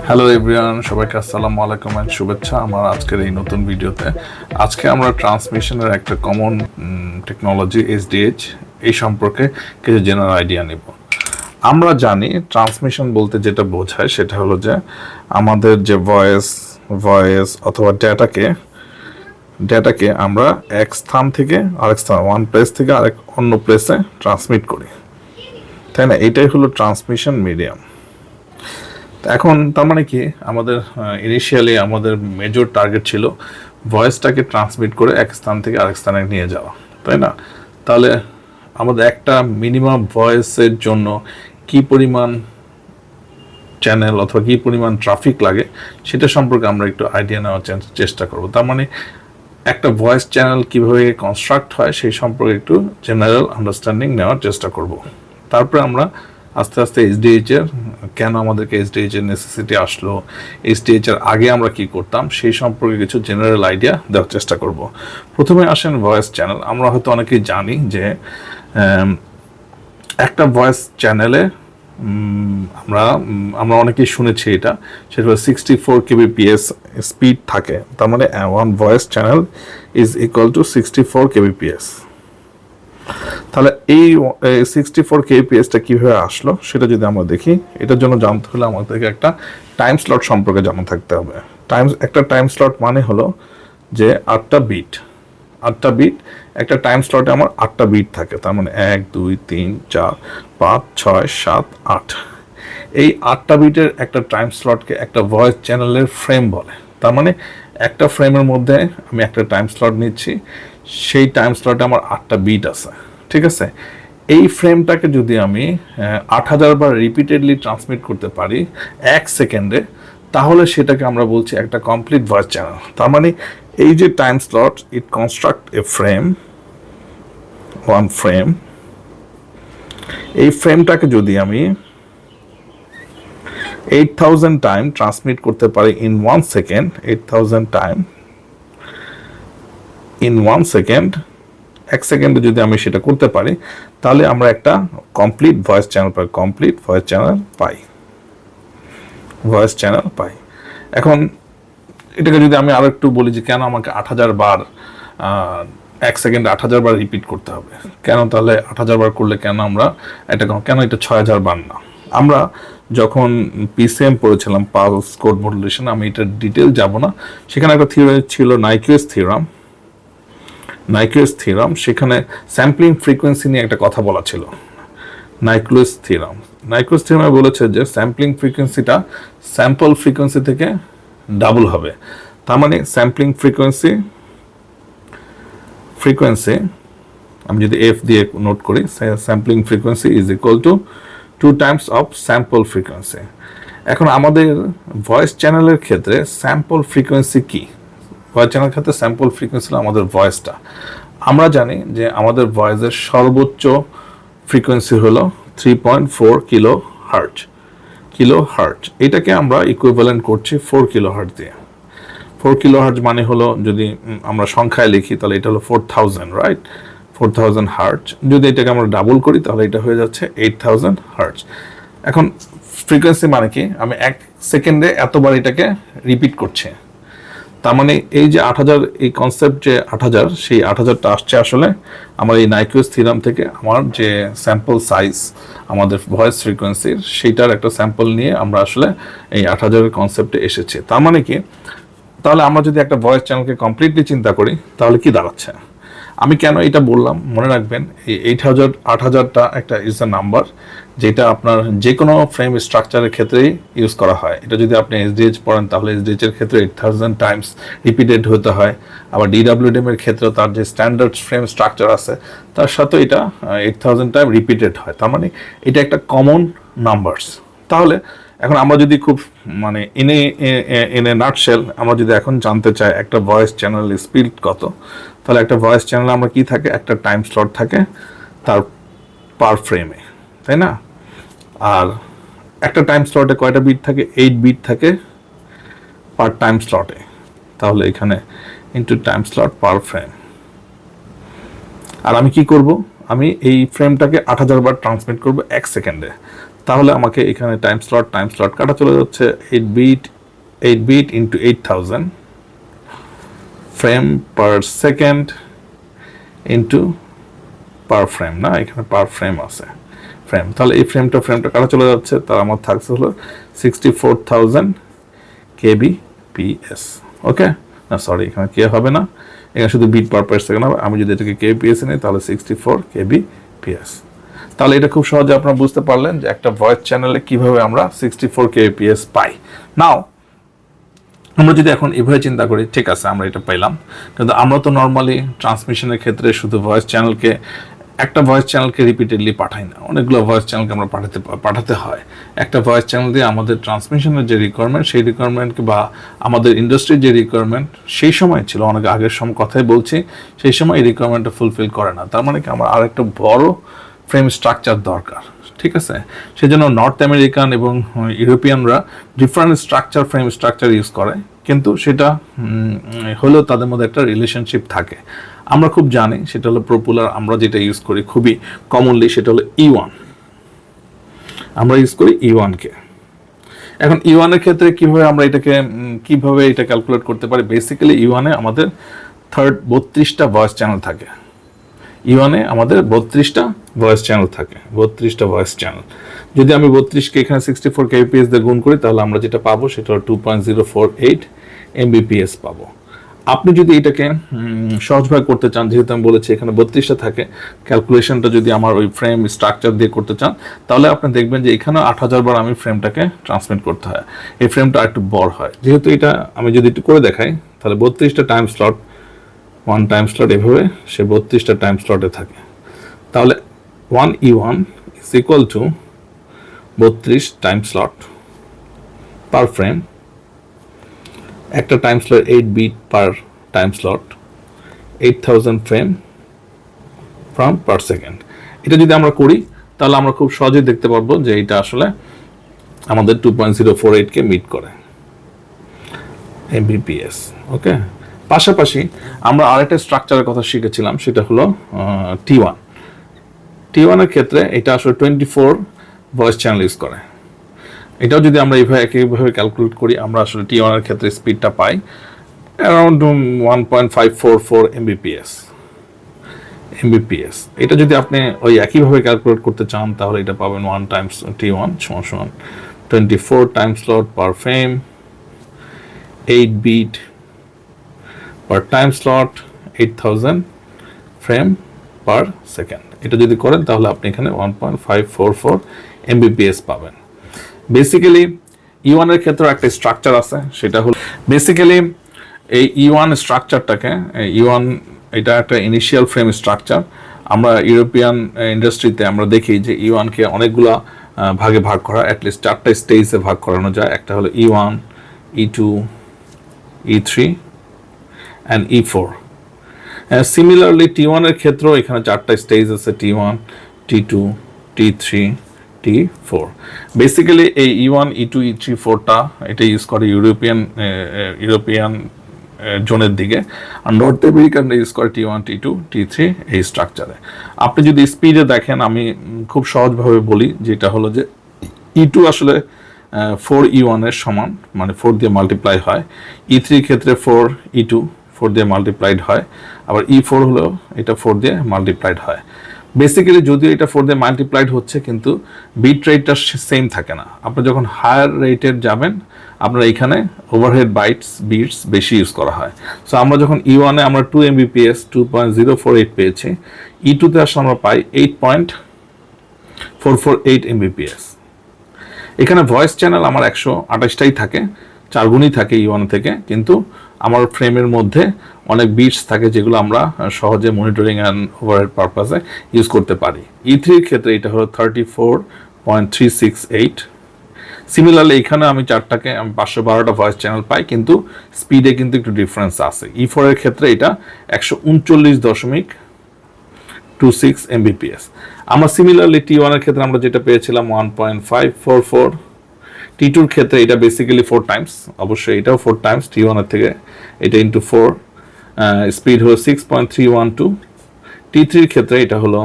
Hello everyone, সবাইকে আসসালামু আলাইকুম এন্ড শুভেচ্ছা আমার আজকের এই নতুন ভিডিওতে। আজকে আমরা ট্রান্সমিশনের একটা কমন টেকনোলজি এসডিএইচ এই সম্পর্কে কিছু জেনারেল আইডিয়া নেব। আমরা জানি ট্রান্সমিশন বলতে যেটা বোঝায় সেটা হলো যে আমাদের যে ভয়েস অথবা ডেটাকে আমরা এক স্থান থেকে আরেক স্থান, ওয়ান প্লেস থেকে আরেক অন্য প্লেসে ট্রান্সমিট করি, তাই না? এটাই হলো ট্রান্সমিশন মিডিয়াম। এখন তার মানে কি, আমাদের ইনিশিয়ালি আমাদের মেজর টার্গেট ছিল ভয়েসটাকে ট্রান্সমিট করে এক স্থান থেকে আরেক স্থানে নিয়ে যাওয়া, তাই না? তাহলে আমাদের একটা মিনিমাম ভয়েসের জন্য কি পরিমাণ চ্যানেল অথবা কি পরিমাণ ট্রাফিক লাগে সেটা সম্পর্কে আমরা একটু আইডিয়া নেওয়ার চেষ্টা করব। তার মানে একটা ভয়েস চ্যানেল কীভাবে কনস্ট্রাক্ট হয় সেই সম্পর্কে একটু জেনারেল আন্ডারস্ট্যান্ডিং নেওয়ার চেষ্টা করব। তারপরে আমরা আস্তে আস্তে এসডিএইচ এর কেন আমাদেরকে এসডিএইচ এর নেসেসিটি আসলো, এসডিএইচ এর আগে আমরা কি করতাম সেই সম্পর্কে কিছু জেনারেল আইডিয়া দেওয়ার চেষ্টা করব। প্রথমে আসেন ভয়েস চ্যানেল। আমরা হয়তো অনেকেই জানি যে একটা ভয়েস চ্যানেলে আমরা অনেকেই শুনেছি এটা, সেটা হলো 64 kbps স্পিড থাকে। তার মানে one voice channel is equal to 64 kbps। তাহলে এই 64 kbpsটা কীভাবে আসলো সেটা যদি আমরা দেখি, এটার জন্য জানতে হলে আমাদেরকে একটা টাইম স্লট সম্পর্কে জানা থাকতে হবে। একটা টাইম স্লট মানে হলো যে 8টা বিট একটা টাইম স্লটে আমার 8টা বিট থাকে। তার মানে 1 2 3 4 5 6 7 8, এই 8টা বিটের একটা টাইম স্লটকে একটা ভয়েস চ্যানেলের ফ্রেম বলে। তার মানে একটা ফ্রেমের মধ্যে আমি একটা টাইম স্লট নিচ্ছি, সেই টাইম স্লটে আমার 8টা বিট আছে, ঠিক আছে? এই ফ্রেমটাকে যদি আমি 8000 বার রিপিটেডলি ট্রান্সমিট করতে পারি 1 সেকেন্ডে, তাহলে সেটাকে আমরা বলছি একটা কমপ্লিট ভয়েস চ্যানেল। তার মানে এই যে টাইম স্লট, ইট কনস্ট্রাক্ট এ ওয়ান ফ্রেম। এই ফ্রেমটাকে যদি আমি 8000 টাইম ট্রান্সমিট করতে পারি in 1 second, 8000 time in 1 second, 1 সেকেন্ডে যদি আমি সেটা করতে পারি, তাহলে আমরা একটা কমপ্লিট ভয়েস চ্যানেল পাই। এখন এটাকে যদি আমি আরো একটু বলি যে কেন আমাকে 8000 বার 1 সেকেন্ডে 8000 বার রিপিট করতে হবে, কেন তাহলে 8000 বার করলে কেন এটা 6000 বার না? আমরা যখন পিসিএম পড়েছিলাম, পালস কোড মডুলেশন, আমি এটা ডিটেল যাব না, সেখানে একটা থিওরি ছিল নাইকুয়েস থিওরাম। সেখানে স্যাম্পলিং ফ্রিকোয়েন্সি নিয়ে একটা কথা বলা ছিল। নাইকুয়েস থিওরামে বলেছে যে স্যাম্পলিং ফ্রিকোয়েন্সিটা স্যাম্পল ফ্রিকোয়েন্সি থেকে ডাবল হবে। তার মানে স্যাম্পলিং ফ্রিকোয়েন্সি আমি যদি এফ দিয়ে নোট করি, sampling frequency is equal to 2 Times of sample frequency. এখন আমাদের ভয়েস চ্যানেলের ক্ষেত্রে স্যাম্পল ফ্রিকোয়েন্সি কি? ভয়েস চ্যানেলের ক্ষেত্রে স্যাম্পল ফ্রিকোয়েন্সি হলো আমাদের ভয়েসটা। আমরা জানি যে আমাদের ভয়েসের সর্বোচ্চ ফ্রিকোয়েন্সি হলো 3.4 কিলো হার্টজ। এটাকে আমরা ইকুইভ্যালেন্ট করছি 4 কিলো হার্টজ দিয়ে। 4 কিলো হার্টজ মানে হলো, যদি আমরা সংখ্যায় লিখি তাহলে এটা হলো 4000, রাইট? 4000 হার্টজ। যদি এটাকে আমরা ডাবল করি তাহলে এটা হয়ে যাচ্ছে 8000 হার্টজ। এখন ফ্রিকোয়েন্সি মানে কি? আমি 1 সেকেন্ডে এতবার এটাকে রিপিট করছি। তার মানে এই যে 8000, এই কনসেপ্ট যে 8000, সেই 8000টা আসছে আসলে আমার এই নাইকুয়েস থিওরাম থেকে। আমার যে স্যাম্পল সাইজ আমাদের ভয়েস ফ্রিকোয়েন্সির, সেইটার একটা স্যাম্পল নিয়ে আমরা আসলে এই 8000-এর কনসেপ্টে এসেছি। তার মানে কি, তাহলে আমরা যদি একটা ভয়েস চ্যানেলকে কমপ্লিটলি চিন্তা করি তাহলে কি দাঁড়াচ্ছে? আমি কেন এটা বললাম মনে রাখবেন, এই 8000টা একটা ইজ আ নাম্বার, যেটা আপনার যে কোনো ফ্রেম স্ট্রাকচারের ক্ষেত্রেই ইউজ করা হয়। এটা যদি আপনি এসডিএইচ পড়েন তাহলে এসডিএইচ এর ক্ষেত্রে 8000 টাইমস রিপিটেড হতে হয়। আবার ডিডব্লিউডিএম এর ক্ষেত্রেও তার যে স্ট্যান্ডার্ড ফ্রেম স্ট্রাকচার আছে তার সাথে এটা 8000 টাইম রিপিটেড হয়। তার মানে এটা একটা কমন নাম্বারস। তাহলে এখন আমরা যদি খুব মানে ইন এ নাটশেল আমরা যদি এখন জানতে চাই একটা ভয়েস চ্যানেল স্পিড কত, তাহলে একটা ভয়েস চ্যানেলে আমরা কি থাকে, একটা টাইম স্লট থাকে তার পার ফ্রেমে, তাই না? আর একটা টাইম স্লটে কয়টা বিট থাকে? 8 বিট থাকে পার টাইম স্লটে। তাহলে এখানে into time slot per frame. আর আমি কি করব, আমি এই ফ্রেমটাকে 8000 বার ট্রান্সমিট করব 1 সেকেন্ডে। তাহলে আমাকে এখানে টাইম স্লট কাটা চলে যাচ্ছে 8 bit into 8000 frame per second into per frame, না এখানে পার ফ্রেম আছে ফ্রেম, তাহলে এই ফ্রেমটা কাটা চলে যাচ্ছে, তার আমার থাকছে হলো 64,000 kbps। ওকে, না সরি এখানে কে হবে না, এখানে শুধু বিট পার সেকেন্ড হবে। আমি যদি এটাকে kbps নিই তাহলে 64 kbps। তাহলে এটা খুব সহজে আপনারা বুঝতে পারলেন যে একটা ভয়েস চ্যানেলে কিভাবে আমরা 64 kbps পাই। নাও আমরা যদি এখন এভাবে চিন্তা করি, ঠিক আছে আমরা এটা পাইলাম, কিন্তু আমরা তো নর্মালি ট্রান্সমিশনের ক্ষেত্রে শুধু একটা ভয়েস চ্যানেলকে রিপিটেডলি পাঠাই না, অনেকগুলো ভয়েস চ্যানেলকে আমরা পাঠাতে হয়। একটা ভয়েস চ্যানেল দিয়ে আমাদের ট্রান্সমিশনের যে রিকোয়ারমেন্ট, সেই রিকোয়ারমেন্টকে বা আমাদের ইন্ডাস্ট্রির যে রিকোয়ারমেন্ট সেই সময় ছিল, অনেক আগের কথাই বলছি, সেই সময় এই রিকোয়ারমেন্টটা ফুলফিল করে না। তার মানে কি আমার আর একটা বড় ফ্রেম স্ট্রাকচার দরকার, ঠিক আছে। সেই জন্য নর্থ আমেরিকান এবং ইউরোপিয়ানরা ডিফারেন্ট ফ্রেম স্ট্রাকচার ইউজ করে, কিন্তু সেটা হলেও তাদের মধ্যে একটা রিলেশনশিপ থাকে। আমরা খুব জানি সেটা হলো পপুলার, আমরা যেটা ইউজ করি খুবই কমনলি সেটা হলো E1, আমরা ইউজ করি E1-কে। এখন E1-এর ক্ষেত্রে কিভাবে এটা ক্যালকুলেট করতে পারি? বেসিক্যালি E1-এ আমাদের 32টা ভয়েস চ্যানেল থাকে। E1-এ আমাদের 32টা ভয়েস চ্যানেল থাকে, 32টা ভয়েস চ্যানেল। যদি আমি 32কে এখানে 64 kbps দিয়ে গুণ করি তাহলে আমরা যেটা পাবো সেটা হলো 2.048 mbps পাবো। আপনি যদি এটাকে সহজভাবে করতে চান, যেহেতু আমি বলেছি এখানে 32টা থাকে, ক্যালকুলেশনটা যদি আমার ওই ফ্রেম স্ট্রাকচার দিয়ে করতে চান তাহলে আপনি দেখবেন যে এখানে 8000 বার আমি ফ্রেমটাকে ট্রান্সমিট করতে হয়, এই ফ্রেমটা একটু বড় হয়। যেহেতু এটা আমি যদি একটু করে দেখাই তাহলে 32টা টাইম স্লট, 1 টাইম স্লট, এভাবে সে 32টা টাইম স্লটে থাকে। তাহলে 1E1 is equal to 32 time slot per frame, একটা time slot 8 bit per time slot, 8000 frame per second. এটা যদি আমরা করি তাহলে আমরা খুব সহজেই দেখতে পারবো যে এটা আসলে আমাদের 2.048-কে মিট করে mbps। ওকে, পাশাপাশি আমরা আরেকটা স্ট্রাকচারের কথা শিখেছিলাম, সেটা হলো T1। T1-এর ক্ষেত্রে এটা আসলে 24 ভয়েস চ্যানেল ইউজ করে। এটাও যদি আমরা একইভাবে ক্যালকুলেট করি, আমরা আসলে T1-এর ক্ষেত্রে স্পিডটা পাই অ্যারাউন্ড 1.544 mbps। এটা যদি আপনি ওই একইভাবে ক্যালকুলেট করতে চান তাহলে এটা পাবেন 1 টাইমস T1 সমান 24 time slot per frame, 8 bit per time slot, 8000 frame per second. এটা যদি করেন তাহলে আপনি এখানে 1.544 mbps পাবেন। বেসিক্যালি E1-এর ক্ষেত্রে একটা স্ট্রাকচার আছে, সেটা হলো বেসিক্যালি এই E1 স্ট্রাকচারটাকে, E1 এটা একটা ইনিশিয়াল ফ্রেম স্ট্রাকচার। আমরা ইউরোপিয়ান ইন্ডাস্ট্রিতে আমরা দেখি যে E1-কে অনেকগুলা ভাগে ভাগ করা, অ্যাটলিস্ট 4টা স্টেজে ভাগ করানো যায়। একটা হলো E1, E2, E3 and E4। Similarly T1-এর ক্ষেত্রেও এখানে 4টা স্টেজ আছে, T1, T2, T3, T4। Basically এই E1, E2, E3, 4টা এটা ইউজ করে ইউরোপিয়ান জোনের দিকে, আর নর্থ আমেরিকান ইউজ করে T1, T2, T3 এই স্ট্রাকচারে। আপনি যদি স্পিডে দেখেন, আমি খুব সহজভাবে বলি, যেটা হলো যে E2 আসলে 4E1-এর সমান, মানে 4 দিয়ে মাল্টিপ্লাই হয়। E3 ক্ষেত্রে 4 দিয়ে মাল্টিপ্লাইড হয়, আবার E4 হলো এটা 4 দিয়ে মাল্টিপ্লাইড হয়। বেসিক্যালি যদিও এটা 4 দিয়ে মাল্টিপ্লাইড হচ্ছে, কিন্তু বিট রেটটা সেম থাকে না। আপনি যখন হায়ার রেটের যাবেন আপনার এখানে ওভারহেড বিটস বেশি ইউজ করা হয়। সো আমরা যখন E1-এ আমরা 2 mbps 2.048 পেয়েছি, E2-তে আসলে আমরা পাই 8.448 mbps। এখানে ভয়েস চ্যানেল আমার 128টাই থাকে, 4 গুণই থাকে E1 থেকে, কিন্তু আমার ফ্রেমের মধ্যে অনেক বিটস থাকে যেগুলো আমরা সহজে মনিটরিং অ্যান্ড ওভারহেড পারপাসে ইউজ করতে পারি। E3-র ক্ষেত্রে এটা হলো 34.368। সিমিলারলি এখানে আমি 512টা ভয়েস চ্যানেল পাই, কিন্তু স্পিডে কিন্তু একটু ডিফারেন্স আছে। E4-এর ক্ষেত্রে এটা 139.26 mbps। আমরা সিমিলারলি T1-এর ক্ষেত্রে আমরা যেটা পেয়েছিলাম 1.544, T2-র ক্ষেত্রে এটা বেসিক্যালি 4 টাইমস, অবশ্যই এটাও 4 টাইমস T1-এর থেকে, এটা ইন্টু 4, স্পিড হলো 6.312। T3-র ক্ষেত্রে এটা হলো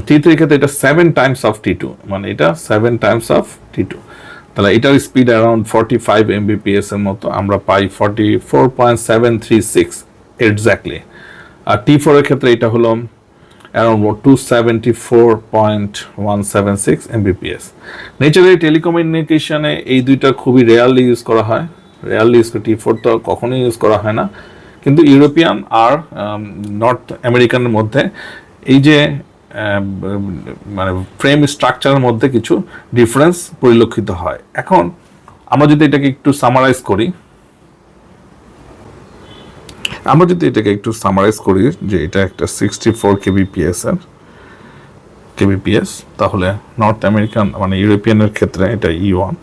T3 ক্ষেত্রে এটা 7 টাইমস অফ T2, মানে এটা 7 টাইমস অফ T2, তাহলে এটার স্পিড অ্যারাউন্ড 45 Mbps এর মতো, আমরা পাই 44.736 এক্স্যাক্টলি। আর T4 এর ক্ষেত্রে এটা হলো অ্যারাউন্ড 274.176 Mbps। নেচারালি টেলিকমিউনিকেশনে এই দুইটা খুবই রেয়ারলি ইউজ করা হয়, T4 তো কখনোই ইউজ করা হয় না, কিন্তু ইউরোপিয়ান আর নর্থ আমেরিকানের মধ্যে এই যে মানে ফ্রেম স্ট্রাকচারের মধ্যে কিছু ডিফারেন্স পরিলক্ষিত হয়। এখন আমরা যদি এটাকে একটু সামারাইজ করি, যে এটা একটা 64 kbps, তাহলে নর্থ আমেরিকান মানে ইউরোপিয়ানের ক্ষেত্রে এটা E1,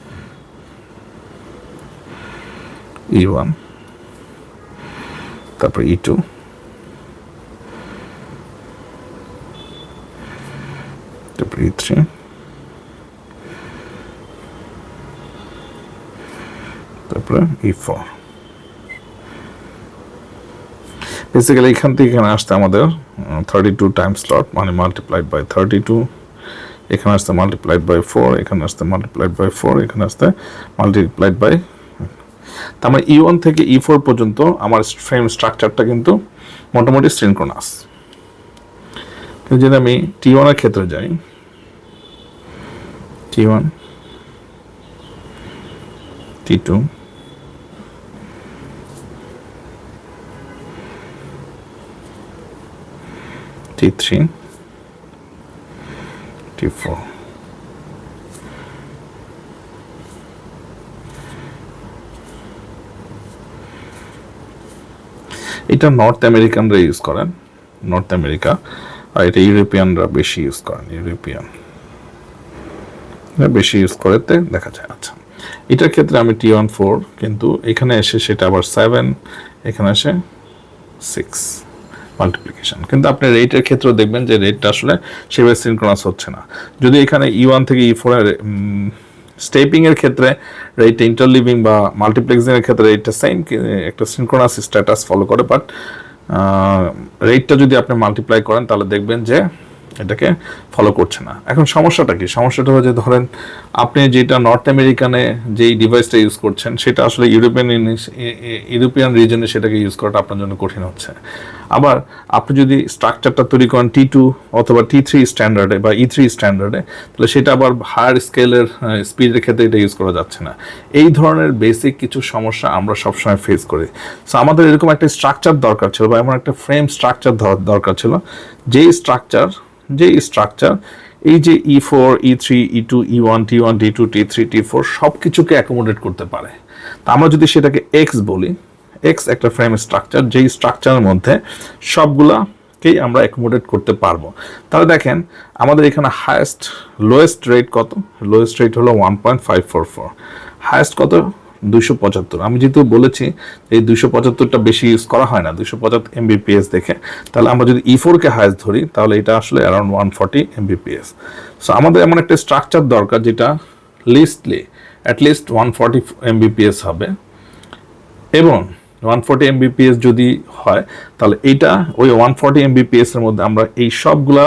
তারপর E2, তারপর E3, তারপরে E4। বেসিক্যালি এখান থেকে এখানে আসতে আমাদের 32 টাইম স্লট, মানে মাল্টিপ্লাইড বাই 32, এখানে আসতে মাল্টিপ্লাইড বাই 4, এখানে আসতে মাল্টিপ্লাইড বাই 4, এখানে আসতে মাল্টিপ্লাইড বাই, তার মানে E1 থেকে E4 পর্যন্ত আমার ফ্রেম স্ট্রাকচারটা কিন্তু মোটামুটি সিনক্রোনাস। যদি আমি T1 এর ক্ষেত্রে যাই, T1, T2, T3, T4, এটা নর্থ আমেরিকানরা ইউজ করেন, নর্থ আমেরিকা, আর এটা ইউরোপিয়ানরা বেশি ইউজ করেন, বেশি ইউজ করতে দেখা যায়। আচ্ছা, এটার ক্ষেত্রে আমি T1 4, কিন্তু এখানে এসে সেটা আবার 7, এখানে এসে 6 মাল্টিপ্লিকেশন, কিন্তু আপনি রেটের ক্ষেত্রেও দেখবেন যে রেটটা আসলে সেভাবে সিনক্রোনাস হচ্ছে না। যদি এখানে E1 থেকে E4 এর স্টেপিং এর ক্ষেত্রে রেটটা ইন্টারলিভিং বা মাল্টিপ্লেক্সিং এর ক্ষেত্রে রেটটা সেম, একটা সিনক্রোনাস স্ট্যাটাস ফলো করে, বাট রেটটা যদি আপনি মাল্টিপ্লাই করেন তাহলে দেখবেন যে এটাকে ফলো করছে না। এখন সমস্যাটা কি? সমস্যাটা হচ্ছে, ধরেন আপনি যেটা নর্থ আমেরিকানে যেই ডিভাইসটা ইউজ করছেন সেটা আসলে ইউরোপিয়ান রিজনে সেটাকে ইউজ করাটা আপনার জন্য কঠিন হচ্ছে। আবার আপনি যদি স্ট্রাকচারটা তৈরি করেন T2 অথবা T3 স্ট্যান্ডার্ডে বা E3 স্ট্যান্ডার্ডে, তাহলে সেটা আবার হায়ার স্কেলের স্পিডের ক্ষেত্রে এটা ইউজ করা যাচ্ছে না। এই ধরনের বেসিক কিছু সমস্যা আমরা সবসময় ফেস করি। সো আমাদের এরকম একটা স্ট্রাকচার দরকার ছিল, বা এমন একটা ফ্রেম স্ট্রাকচার দরকার ছিল, যেই স্ট্রাকচার এই যে E4, E3, E2, E1, T1, T2, T3, T4 সব কিছুকে অ্যাকোমোডেট করতে পারে। তা আমরা যদি সেটাকে X বলি, X একটা ফ্রেম স্ট্রাকচার, যেই স্ট্রাকচারের মধ্যে সবগুলাকেই আমরা অ্যাকোমোডেট করতে পারবো। তাহলে দেখেন আমাদের এখানে লোয়েস্ট রেট কত? লোয়েস্ট রেট হলো 1.544, হায়েস্ট কত? 275। আমি যেহেতু বলেছি এই 275টা বেশি ইউজ করা হয় না, 275 Mbps দেখে, তাহলে আমরা যদি E4 কে হায়েস্ট ধরি তাহলে এটা আসলে অ্যারাউন্ড 140 Mbps। সো আমাদের এমন একটা স্ট্রাকচার দরকার যেটা অ্যাটলিস্ট 140 Mbps হবে, এবং 140 Mbps যদি হয় তাহলে এইটা ওই 140 Mbps এর মধ্যে আমরা এই সবগুলা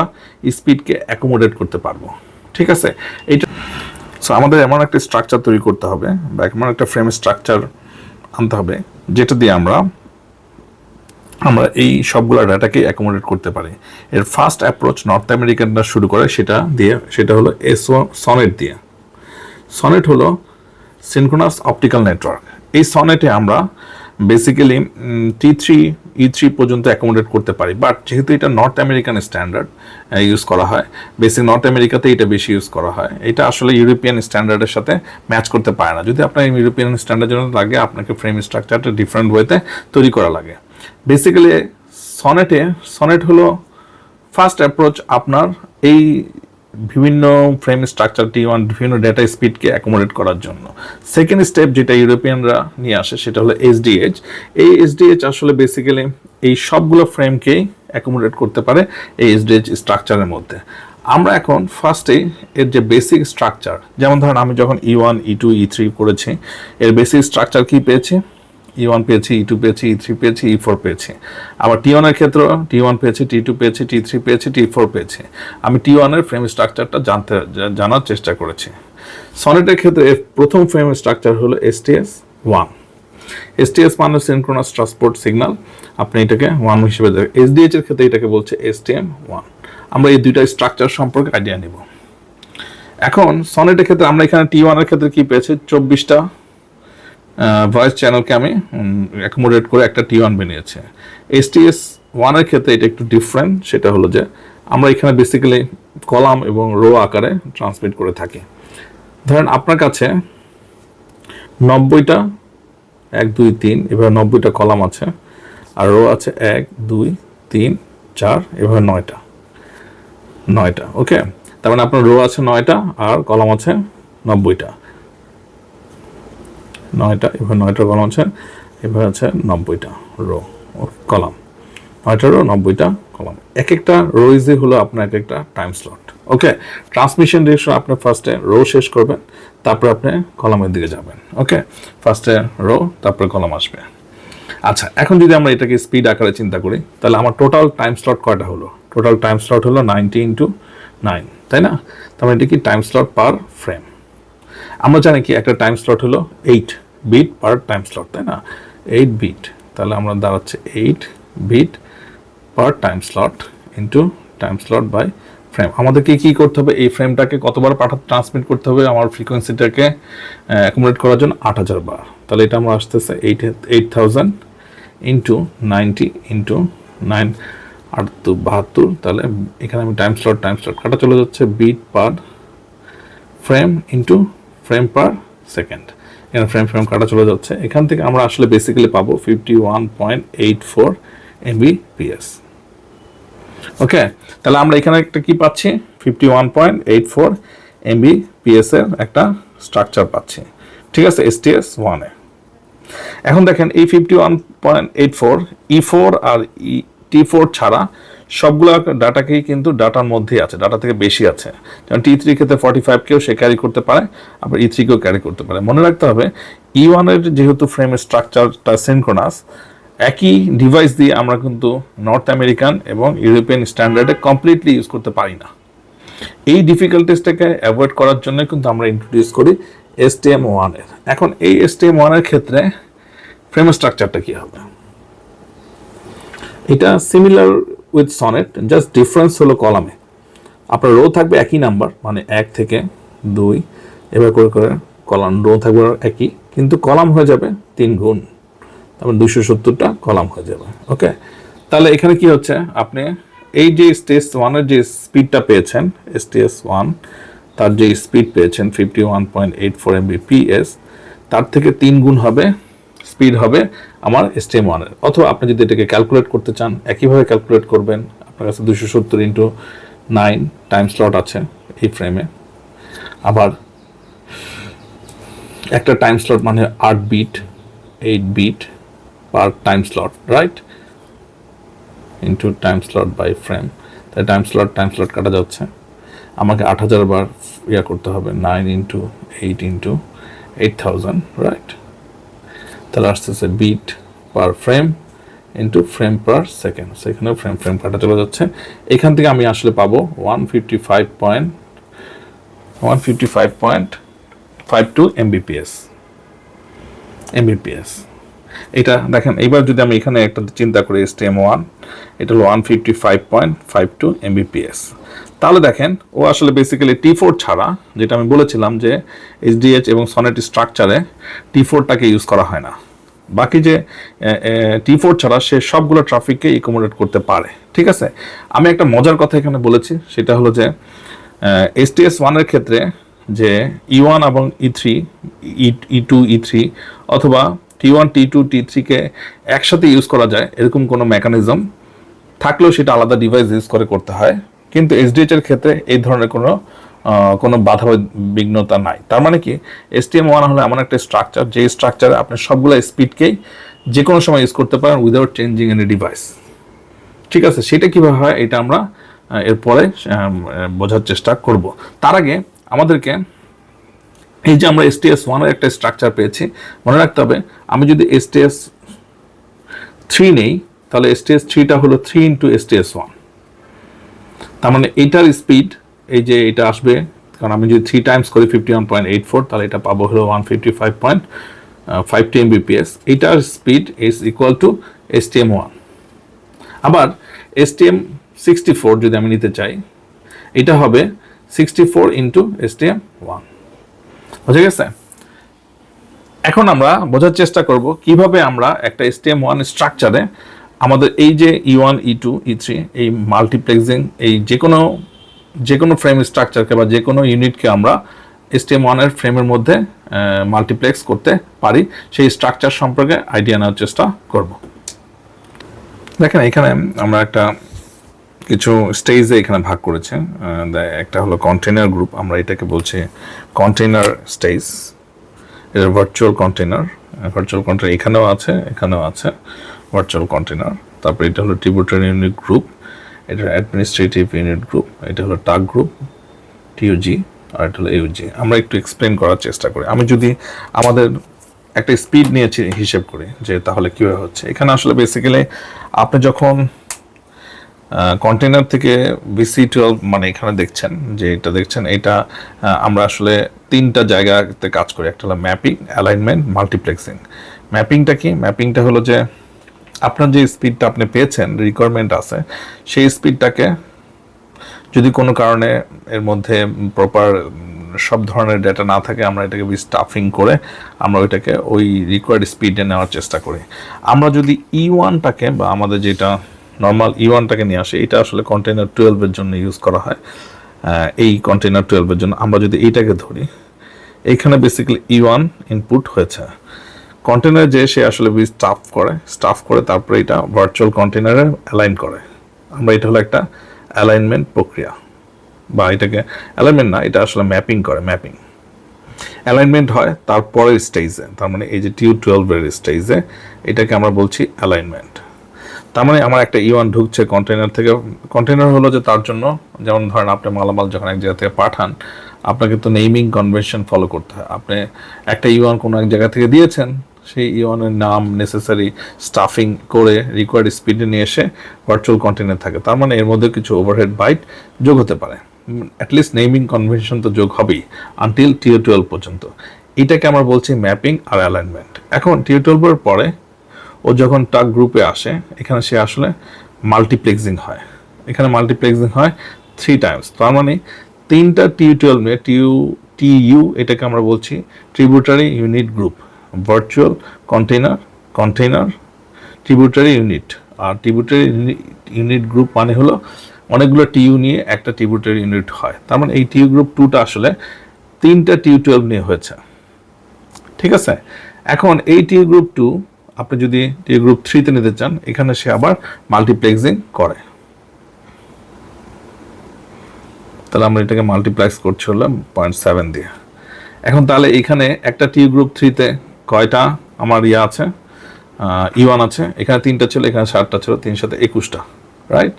স্পিডকে অ্যাকোমোডেট করতে পারবো। ঠিক আছে, এইটা সো আমাদের এমন একটা স্ট্রাকচার তৈরি করতে হবে, বা এমন একটা ফ্রেম স্ট্রাকচার আনতে হবে যেটা দিয়ে আমরা এই সবগুলা ডাটাকে অ্যাকোমোডেট করতে পারি। এর ফার্স্ট অ্যাপ্রোচ নর্থ আমেরিকানরা শুরু করে, সেটা হলো সনেট দিয়ে। সনেট হলো সিনক্রোনাস অপটিক্যাল নেটওয়ার্ক। এই সনেটে আমরা বেসিক্যালি T3, E3 পর্যন্ত অ্যাকোমোডেট করতে পারি, বাট যেহেতু এটা নর্থ আমেরিকান স্ট্যান্ডার্ড ইউজ করা হয়, বেসিক নর্থ আমেরিকাতে এটা বেশি ইউজ করা হয়, এটা আসলে ইউরোপিয়ান স্ট্যান্ডার্ডের সাথে ম্যাচ করতে পারে না। যদি আপনার ইউরোপিয়ান স্ট্যান্ডার্ড জন্য লাগে, আপনাকে ফ্রেম স্ট্রাকচারটা ডিফারেন্ট ওয়েতে তৈরি করা লাগে। বেসিক্যালি সনেট হলো ফার্স্ট অ্যাপ্রোচ আপনার এই বিভিন্ন ফ্রেম স্ট্রাকচার T1 বিভিন্ন ডেটা স্পিডকে অ্যাকোমোডেট করার জন্য। সেকেন্ড স্টেপ যেটা ইউরোপিয়ানরা নিয়ে আসে সেটা হলো SDH। এই SDH আসলে বেসিক্যালি এই সবগুলো ফ্রেমকেই অ্যাকোমোডেট করতে পারে এই SDH স্ট্রাকচারের মধ্যে। আমরা এখন ফার্স্টে এর যে বেসিক স্ট্রাকচার, যেমন ধরেন আমি যখন E1, E2, E3 করেছি, এর বেসিক স্ট্রাকচার কি পেয়েছি? E1 পেয়েছি, E2 পেয়েছি, E3 পেয়েছি, E4 পেয়েছি। আবার T1 এর ক্ষেত্রে T1 পেয়েছি, T2 পেয়েছি, T3 পেয়েছি, T4 পেয়েছি। আমি T1 এর ফ্রেম স্ট্রাকচারটা জানার চেষ্টা করেছি। সনেটের ক্ষেত্রে প্রথম ফ্রেম স্ট্রাকচার হলো STS1। STS মানে সিনক্রোনাস ট্রান্সপোর্ট সিগন্যাল, আপনি এটাকে 1 হিসেবে দেখেন। SDH এর ক্ষেত্রে এটাকে বলছে STM1। আমরা এই দুইটা স্ট্রাকচার সম্পর্কে আইডিয়া নিব। এখন সনেটের ক্ষেত্রে আমরা এখানে T1 এর ক্ষেত্রে কি পেয়েছি, 24টা ভয়েস চ্যানেলকে আমি অ্যাকোমোডেট করে একটা T1 বানিয়েছে। STS1 এর ক্ষেত্রে এটা একটু ডিফারেন্ট, সেটা হলো যে আমরা এখানে বেসিক্যালি কলাম এবং রো আকারে ট্রান্সমিট করে থাকি। ধরেন আপনার কাছে 90টা 1 2 3 এভাবে 90টা কলাম আছে, আর রো আছে 1 2 3 4 এভাবে 9টা। ওকে, তার মানে আপনার রো আছে 9টা আর কলাম আছে 90টা। 9টা এভাবে 9টা কলাম আছে, এভাবে আছে 90টা রো কলাম। 9টা রো 90টা কলাম। এক একটা রো ইজি হলো আপনার এক একটা time slot. Okay, transmission ratio আপনি ফার্স্টে রো শেষ করবেন, তারপরে আপনি কলামের দিকে যাবেন। ওকে, ফার্স্টে রো তারপরে কলাম আসবে। আচ্ছা, এখন যদি আমরা এটাকে স্পিড আকারে চিন্তা করি, তাহলে আমার টোটাল টাইম স্লট কয়টা হলো? টোটাল টাইম স্লট হলো 90 × 9, তাই না? তার মানে এটা কি টাইম স্লট পার ফ্রেম। আমরা জানি কি একটা টাইম স্লট হলো 8 বিট পার টাইম স্লট, তাই না? 8 বিট, তাহলে আমরা দাঁড়াচ্ছে 8 bit per time slot into time slot by frame. আমাদেরকে কি করতে হবে, এই ফ্রেমটাকে কতবার ট্রান্সমিট করতে হবে আমার ফ্রিকোয়েন্সিটাকে অ্যাকুমুলেট করার জন্য? 8000 বার। তাহলে এটা আমরা আসতেছে 8000 ইন্টু 90 ইন্টু 9 8 2 72। তাহলে এখানে আমি টাইম স্লট কাটা চলে যাচ্ছে bit per frame into frame per second. এখানে ফ্রেম কাটা চলে যাচ্ছে। এখান থেকে আমরা আসলে বেসিক্যালি পাবো 51.84 Mbps। ওকে, তাহলে আমরা এখানে একটা কি পাচ্ছি, 51.84 Mbps এর একটা স্ট্রাকচার পাচ্ছি। ঠিক আছে, STS1 এ। এখন দেখেন এই 51.84 E4 আর T4 ছাড়া সবগুলো ডাটাকেই কিন্তু ডাটার মধ্যেই আছে, ডাটা থেকে বেশি আছে। যেমন T3 ক্ষেত্রে 45 কেও সে ক্যারি করতে পারে, আবার E3 কেও ক্যারি করতে পারে। মনে রাখতে হবে E1 এর যেহেতু ফ্রেমের স্ট্রাকচারটা সিনক্রোনাস, একই ডিভাইস দিয়ে আমরা কিন্তু নর্থ আমেরিকান এবং ইউরোপিয়ান স্ট্যান্ডার্ডে কমপ্লিটলি ইউজ করতে পারি না। এই ডিফিকাল্টিসটাকে অ্যাভয়েড করার জন্য কিন্তু আমরা ইন্ট্রোডিউস করি STM1 এর। এখন এই STM1 এর ক্ষেত্রে ফ্রেম স্ট্রাকচারটা কি হবে? এটা similar with sonnet, just difference হলো কলামে আপনার রো থাকবে একই নাম্বার, মানে 1 থেকে 2 এবার করে কলাম রো থাকবে একই, কিন্তু কলাম হয়ে যাবে 3 গুণ, তারপর 270টা কলাম হয়ে যাবে। ওকে, তাহলে এখানে কি হচ্ছে, আপনি এই যে STS1 এর যে স্পিডটা পেয়েছেন, STS1 তার যে স্পিড পেয়েছেন 51.84 Mbps, তার থেকে 3 গুণ হবে স্পিড হবে আমার STM1 এর। অথবা আপনি যদি এটাকে ক্যালকুলেট করতে চান, একইভাবে ক্যালকুলেট করবেন। আপনার কাছে 270 × 9 টাইম স্লট আছে এই ফ্রেমে, আবার একটা টাইম স্লট মানে 8 bit 8 bit per time slot, right, into time slot by frame. তাই টাইম স্লট কাটা যাচ্ছে, আমাকে 8000 বার করতে হবে, 9 × 8 × 8000, রাইট। তাহলে আসতেছে bit per frame into frame per second. সেখানেও ফ্রেম কাটা চলে যাচ্ছে। এখান থেকে আমি আসলে পাবো 155.52 Mbps। এটা দেখেন, এইবার যদি আমি এখানে একটা চিন্তা করি STM1, এটা হলো 155.52 Mbps। তাহলে দেখেন ও আসলে বেসিক্যালি T4 ছাড়া, যেটা আমি বলেছিলাম যে SDH এবং সনেট স্ট্রাকচারে T4টাকে ইউজ করা হয় না, বাকি যে T4 ছাড়া সে সবগুলো ট্রাফিককে ইকোমোডেট করতে পারে। ঠিক আছে, আমি একটা মজার কথা এখানে বলেছি, সেটা হলো যে STS1 এর ক্ষেত্রে যে E1 এবং E3 E2 E3 অথবা T1 T2 T3-কে একসাথে ইউজ করা যায় এরকম কোনো মেকানিজম থাকলেও সেটা আলাদা ডিভাইস ইউজ করে করতে হয়। কিন্তু SDH এর ক্ষেত্রে এই ধরনের কোনো বাধা বিঘ্নতা নাই। তার মানে কি, STM1 হলো এমন একটা স্ট্রাকচার, যে স্ট্রাকচারে আপনি সবগুলো স্পিডকেই যে কোনো সময় ইউজ করতে পারেন উইদাউট চেঞ্জিং এনি ডিভাইস। ঠিক আছে, সেটা কীভাবে হয় এটা আমরা এরপরে বোঝার চেষ্টা করব। তার আগে আমাদেরকে এই যে আমরা STS1 এর একটা স্ট্রাকচার পেয়েছি, মনে রাখতে হবে আমি যদি STS 3 নেই, তাহলে STS3টা হলো 3 ইন্টু STS1। তার মানে এইটার স্পিড এই যে এটা আসবে, কারণ আমি যদি 3 টাইমস করি 51.84, তাহলে এটা পাবো হলো 155.52 Mbps। এটার speed is equal to STM1। আবার STM64 যদি আমি নিতে চাই, এটা হবে 64 ইন্টু STM1। বুঝে গেছে? এখন আমরা বোঝার চেষ্টা করব কিভাবে আমরা একটা STM1 স্ট্রাকচারে আমাদের এই যে E1 E2 E3 এই মাল্টিপ্লেক্সিং এই যে কোনো ফ্রেম স্ট্রাকচারকে বা যে কোনো ইউনিটকে আমরা STM1 এর ফ্রেমের মধ্যে মাল্টিপ্লেক্স করতে পারি, সেই স্ট্রাকচার সম্পর্কে আইডিয়া নেওয়ার চেষ্টা করব। দেখেন এখানে আমরা একটা কিছু স্টেজে এখানে ভাগ করেছে। একটা হলো কন্টেইনার গ্রুপ, আমরা এটাকে বলছি কন্টেইনার স্টেজ। এটা ভার্চুয়াল কন্টেইনার এখানেও আছে ভার্চুয়াল কন্টেইনার। তারপর এটা হলো ট্রিবিউটারি ইউনিট গ্রুপ, এটা অ্যাডমিনিস্ট্রেটিভ ইউনিট গ্রুপ, এটা হলো টাগ গ্রুপ TUG, আর এটা হলো AUG। আমরা একটু এক্সপ্লেন করার চেষ্টা করি। আমি যদি আমাদের একটা স্পিড নিয়েছি হিসেব করি যে তাহলে কীভাবে হচ্ছে। এখানে আসলে বেসিক্যালি আপনি যখন কন্টেইনার থেকে VC12 মানে এখানে দেখছেন যে এটা আমরা আসলে 3টা জায়গাতে কাজ করি। একটা হলো ম্যাপিং, অ্যালাইনমেন্ট, মাল্টিপ্লেক্সিং। ম্যাপিংটা কি? ম্যাপিংটা হলো যে আপনার যে স্পিডটা আপনি পেয়েছেন, রিকোয়ারমেন্ট আছে, সেই স্পিডটাকে যদি কোনো কারণে এর মধ্যে প্রপার সব ধরনের ডেটা না থাকে, আমরা এটাকে স্টাফিং করে আমরা ওইটাকে ওই রিকোয়ার্ড স্পিডে নেওয়ার চেষ্টা করি। আমরা যদি E1টাকে বা আমাদের যেটা নর্মাল E1টাকে নিয়ে আসি, এটা আসলে কন্টেইনার 12-এর জন্য ইউজ করা হয়। এই কন্টেইনার 12-এর জন্য আমরা যদি এইটাকে ধরি, এইখানে বেসিক্যালি E1 ইনপুট হয়েছে, কন্টেইনার যে সে আসলে স্টাফ করে তারপরে এটা ভার্চুয়াল কন্টেইনারে অ্যালাইন করে। আমরা এটা হলো একটা অ্যালাইনমেন্ট প্রক্রিয়া, বা এটাকে অ্যালাইনমেন্ট না, এটা আসলে ম্যাপিং করে। অ্যালাইনমেন্ট হয় তারপরের স্টেজে, তার মানে এই যে TU12-এর স্টেজে, এটাকে আমরা বলছি অ্যালাইনমেন্ট। তার মানে আমার একটা E1 ঢুকছে কন্টেইনার থেকে। কন্টেইনার হলো যে তার জন্য, যেমন ধরেন আপনি মালামাল যখন এক জায়গা থেকে পাঠান, আপনাকে তো নেমিং কনভেনশন ফলো করতে হয়। আপনি একটা E1 কোনো এক জায়গা থেকে দিয়েছেন, সেই E1-এর নাম নেসেসারি স্টাফিং করে রিকোয়ার্ড স্পিডে নিয়ে এসে ভার্চুয়াল কন্টেইনার থাকে। তার মানে এর মধ্যে কিছু ওভারহেড বাইট যোগ হতে পারে, অ্যাটলিস্ট নেমিং কনভেনশন তো যোগ হবেই আনটিল TU12 পর্যন্ত। এটাকে আমরা বলছি ম্যাপিং আর অ্যালাইনমেন্ট। এখন TU12-এর পরে ও যখন টাগ গ্রুপে আসে, এখানে সে আসলে মাল্টিপ্লেক্সিং হয়। এখানে মাল্টিপ্লেক্সিং হয় 3 টাইমস। তার মানে 3টা TU12 নিয়ে TU এটাকে আমরা বলছি tributary unit group, virtual container tributary unit. আর ট্রিবিউটারি ইউনিট গ্রুপ মানে হলো অনেকগুলো TU নিয়ে একটা ট্রিবিউটারি ইউনিট হয়। তার মানে এই TU গ্রুপ 2টা আসলে 3টা TU12 নিয়ে হয়েছে, ঠিক আছে? এখন এই TU গ্রুপ 2 আপনি যদি TU গ্রুপ 3-তে নিতে চান, এখানে সে আবার মাল্টিপ্লেক্সিং করে। তাহলে আমরা এটাকে মাল্টিপ্লেক্স করছি হলো 0.7 দিয়ে। এখন তাহলে এখানে একটা TU গ্রুপ 3-তে কয়টা আমার আছে, E1 আছে। এখানে 3টা ছিল, এখানে 7টা ছিল, 3 সাথে 21টা, রাইট?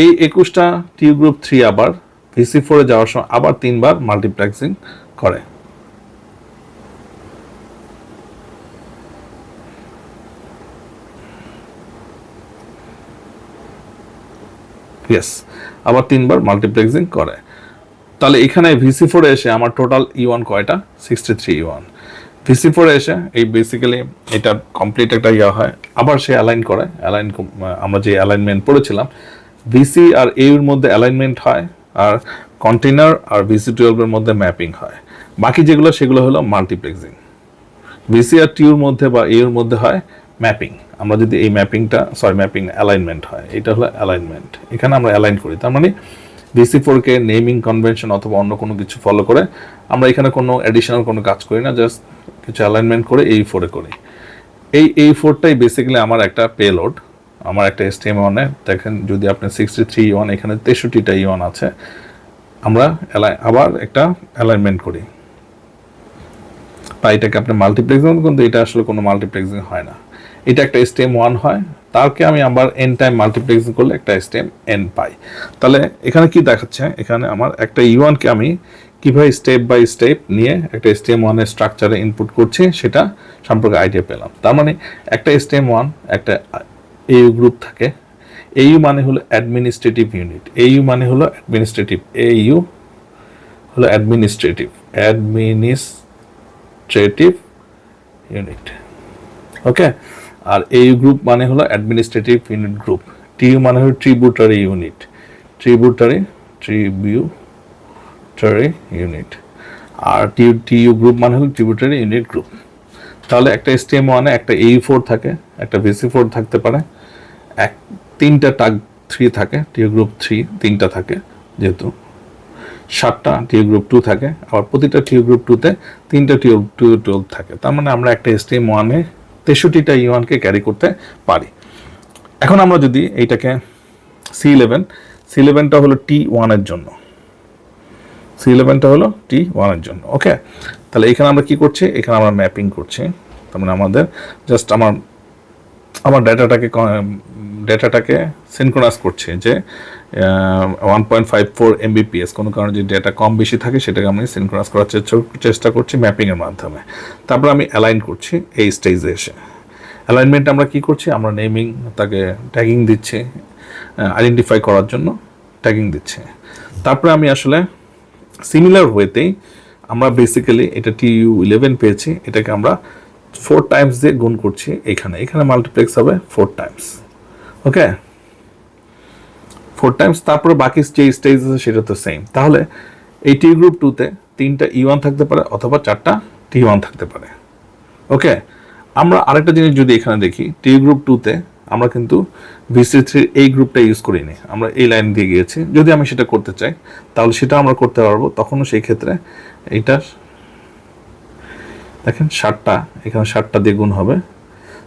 এই 21টা TU গ্রুপ 3 আবার VC4-এ যাওয়ার সময় আবার 3বার মাল্টিপ্লেক্সিং করে। আবার 3বার মাল্টিপ্লেক্সিং করে। তাহলে এখানে VC4-এ এসে আমার টোটাল E1 কয়টা? 63 E1। VC4-এ এসে এই বেসিক্যালি এটা কমপ্লিট একটা হয়, আবার সে আমরা যে অ্যালাইনমেন্ট পড়েছিলাম, VC আর AU-এর মধ্যে অ্যালাইনমেন্ট হয়, আর কন্টেইনার আর VC12-এর মধ্যে ম্যাপিং হয়। বাকি যেগুলো সেগুলো হলো মাল্টিপ্লেক্সিং। VC আর TU-এর মধ্যে বা AU-এর মধ্যে হয় ম্যাপিং। আমরা যদি এই ম্যাপিং অ্যালাইনমেন্ট হয়, এটা হলো অ্যালাইনমেন্ট। এখানে আমরা অ্যালাইন করি, তার মানে VC4-কে নেমিং কনভেনশন অথবা অন্য কোনো কিছু ফলো করে আমরা এখানে কোনো অ্যাডিশনাল কোনো কাজ করি না, জাস্ট কিছু অ্যালাইনমেন্ট করে এই4-এ করি। এই 4টাই বেসিক্যালি আমার একটা পেলোড, আমার একটা STM1-এ। দেখেন যদি আপনি 63 E1, এখানে 63টা E1 আছে, আমরা আবার একটা অ্যালাইনমেন্ট করি, বা এটাকে আপনি মাল্টিপ্লেক্সিং, কিন্তু এটা আসলে কোনো মাল্টিপ্লেক্সিং হয় না। এটা একটা STM1 হয়, তারকে আমি আবার n টাইম মাল্টিপ্লেক্সিং করলে একটা STM n পাই। তাহলে এখানে কি দেখাচ্ছে? এখানে আমার একটা E1-কে আমি কীভাবে স্টেপ বাই স্টেপ নিয়ে একটা STM1 এর স্ট্রাকচারে ইনপুট করছি সেটা সম্পর্কে আইডিয়া পেলাম। তার মানে একটা STM1 একটা AU গ্রুপ থাকে। AU মানে হলো অ্যাডমিনিস্ট্রেটিভ ইউনিট, AU মানে হলো অ্যাডমিনিস্ট্রেটিভ, AU হলো অ্যাডমিনিস্ট্রেটিভ ইউনিট, ওকে। আর AU গ্রুপ মানে হলো অ্যাডমিনিস্ট্রেটিভ ইউনিট গ্রুপ। TU মানে হলো ট্রিবিউটারি ইউনিট, ট্রিবিউটারি ইউনিট। আর TU গ্রুপ মানে হলো ট্রিবিউটারি ইউনিট গ্রুপ। তাহলে একটা STM1 এ একটা AU4 থাকে, একটা VC4 থাকতে পারে, তিনটা টাগ 3 থাকে, TU গ্রুপ 3 তিনটা থাকে, যেহেতু 7টা TU গ্রুপ 2 থাকে, আবার প্রতিটা TU গ্রুপ 2 তে 3টা TU 12 থাকে। তার মানে আমরা একটা STM1 এ 63টা U1 কে ক্যারি করতে পারি। এখন আমরা যদি এইটাকে C11টা হলো T1 এর জন্য, C11টা হলো T1 এর জন্য, ওকে। তাহলে এখানে আমরা কি করছি, এখানে আমরা ম্যাপিং করছি। তার মানে আমাদের জাস্ট আমার ডেটাটাকে সিনক্রোনাইজ করছে যে 1.54 Mbps, কোনো কারণে যে ডেটা কম বেশি থাকে সেটাকে আমি সিনক্রোনাইজ করার চেষ্টা করছি ম্যাপিংয়ের মাধ্যমে। তারপর আমি অ্যালাইন করছি এই স্টেজে এসে। অ্যালাইনমেন্ট আমরা কি করছি, আমরা নেমিং, তাকে ট্যাগিং দিচ্ছি, আইডেন্টিফাই করার জন্য ট্যাগিং দিচ্ছি। তারপরে আমি আসলে সিমিলার ওয়েতেই আমরা বেসিক্যালি এটা TU11 পেয়েছি, এটাকে আমরা 4 টাইমস দিয়ে গুণ করছি। এখানে মাল্টিপ্লেক্স হবে 4 টাইমস, ওকে, 4 টাইমস। তারপরে বাকি যে স্টেজ আছে সেটা তো সেম। তাহলে এই TU গ্রুপ 2-তে 3টা E1 থাকতে পারে অথবা 4টা T1 থাকতে পারে, ওকে। আমরা আরেকটা জিনিস যদি এখানে দেখি, TU গ্রুপ 2-তে আমরা কিন্তু VC3 এই গ্রুপটা ইউজ করিনি, আমরা এই লাইন দিয়ে গিয়েছি। যদি আমি সেটা করতে চাই তাহলে সেটা আমরা করতে পারবো, তখনও সেই ক্ষেত্রে এইটার দেখেন 7টা, এখানে 7টা দিয়ে গুণ হবে।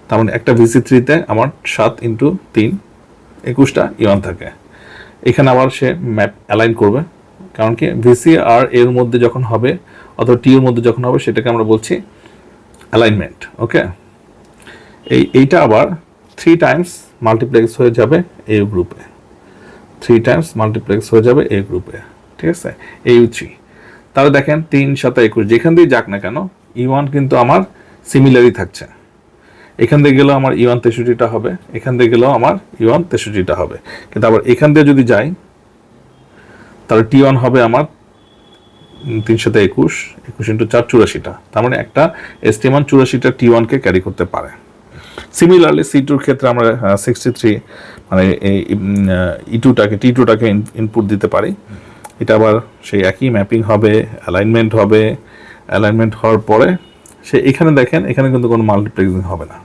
তার মানে একটা VC3-তে আমার 7 × 3 21টা E1 থাকে। এখানে আবার সে ম্যাপ অ্যালাইন করবে, কারণ কি VC আর এর মধ্যে যখন হবে অথবা TUর মধ্যে যখন হবে সেটাকে আমরা বলছি অ্যালাইনমেন্ট, ওকে। এইটা আবার 3 টাইমস মাল্টিপ্লেক্স হয়ে যাবে এই গ্রুপে, 3 টাইমস মাল্টিপ্লেক্স হয়ে যাবে এই গ্রুপে, ঠিক আছে, AU3। তাহলে দেখেন 3 × 7 = 21, যেখান দিয়ে যাক না কেন E1 কিন্তু আমার সিমিলারই থাকছে। এখান দিয়ে গেলেও আমার E1 63টা হবে, এখান দিয়ে গেলেও আমার E1 63টা হবে। কিন্তু আবার এখান দিয়ে যদি যাই তাহলে T1 হবে আমার 3 × 7 = 21, 21 × 4 = 84টা। তার মানে একটা STM1 84টা T1 কে ক্যারি করতে পারে। সিমিলারলি C2-র ক্ষেত্রে আমরা 63 মানে T2টাকে ইনপুট দিতে পারি। এটা আবার সেই একই ম্যাপিং হবে, অ্যালাইনমেন্ট হবে। অ্যালাইনমেন্ট হওয়ার পরে সে এখানে দেখেন, এখানে কিন্তু কোনো মাল্টিপ্লেক্সিং হবে না,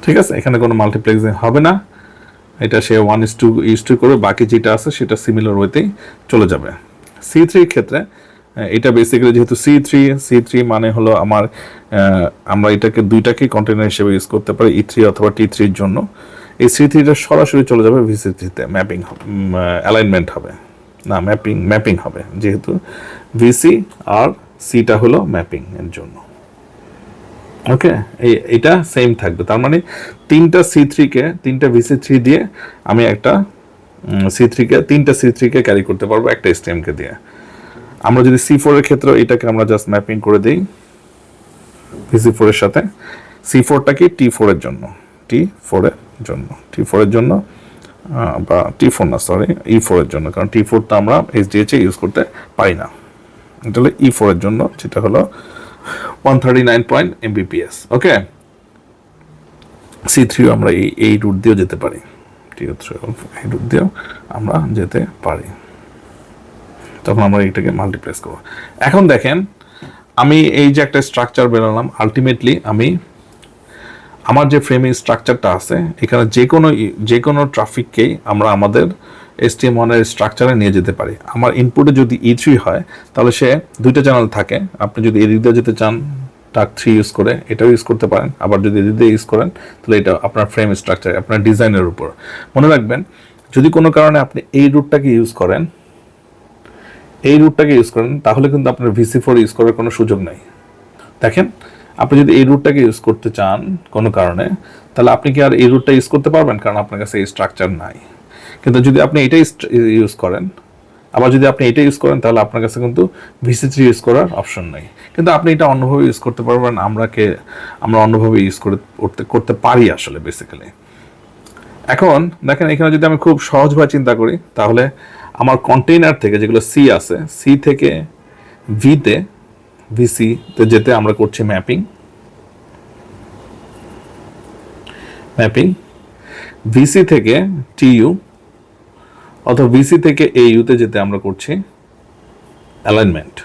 ঠিক আছে, এখানে কোনো মাল্টিপ্লেক্সিং হবে না। এটা সে 1:2 করে বাকি যেটা আছে সেটা সিমিলার ওয়েতেই চলে যাবে। C3-র ক্ষেত্রে এটা বেসিক্যালি যেহেতু C3 মানে হলো আমরা এটাকে দুইটাকেই কন্টেনার হিসেবে ইউজ করতে পারি, E3 অথবা T3-র জন্য। এই C3টা সরাসরি চলে যাবে VC3-তে, ম্যাপিং অ্যালাইনমেন্ট হবে না, ম্যাপিং হবে, যেহেতু VC আর সিটা হলো ম্যাপিং এর জন্য, ওকে। এটা সেম থাকবে। তার মানে 3টা VC3 দিয়ে আমি একটা তিনটা C3-কে ক্যারি করতে পারবো একটা STM-কে দিয়ে। আমরা যদি C4-এর ক্ষেত্রে এটাকে আমরা জাস্ট ম্যাপিং করে দিই VC4-এর সাথে, C4টাকে T4-এর জন্য, T4-এর জন্য বা T4 না, সরি, E4-এর জন্য, কারণ T4 তো আমরা SDH ইউজ করতে পারি না। এটা হলো E4-এর জন্য, যেটা হলো 139 Mbps, ওকে। C3-ও আমরা এই রুট দিয়েও যেতে পারি, এই রুট দিয়েও আমরা যেতে পারি। তখন আমরা এইটাকে মাল্টিপ্লেক্স করবো। এখন দেখেন আমি এই যে একটা স্ট্রাকচার বেরোলাম, আলটিমেটলি আমার যে ফ্রেমিং স্ট্রাকচারটা আছে এখানে যে কোনো ট্রাফিককেই আমরা আমাদের STM1 এর স্ট্রাকচারে নিয়ে যেতে পারি। আমার ইনপুটে যদি E3 হয় তাহলে সে 2টা চ্যানেল থাকে। আপনি যদি এদিক দিয়ে যেতে চান টাক 3 ইউজ করে এটাও ইউজ করতে পারেন, আবার যদি এদিক দিয়ে ইউজ করেন তাহলে এটা আপনার ফ্রেম স্ট্রাকচার, আপনার ডিজাইনের উপর। মনে রাখবেন যদি কোনো কারণে আপনি এই রুটটাকে ইউজ করেন তাহলে কিন্তু আপনার VC4 ইউজ করার কোনো সুযোগ নাই। দেখেন আপনি যদি এই রুটটাকে ইউজ করতে চান কোনো কারণে, তাহলে আপনি কি আর এই রুটটা ইউজ করতে পারবেন, কারণ আপনার কাছে এই স্ট্রাকচার নাই। কিন্তু যদি আপনি এটাই ইউজ করেন, আবার যদি আপনি এটা ইউজ করেন তাহলে আপনার কাছে কিন্তু VC3 ইউজ করার অপশন নেই, কিন্তু আপনি এটা অন্যভাবে ইউজ করতে পারবেন। আমরা অন্যভাবে ইউজ করতে পারি আসলে বেসিক্যালি। এখন দেখেন এখানে যদি আমি খুব সহজভাবে চিন্তা করি তাহলে আমার কন্টেইনার থেকে যেগুলো সি আছে, সি থেকে VC তে যেতে আমরা করছি ম্যাপিং, VC থেকে TU অথবা VC থেকে AU তে যেতে আমরা করছি অ্যালাইনমেন্ট।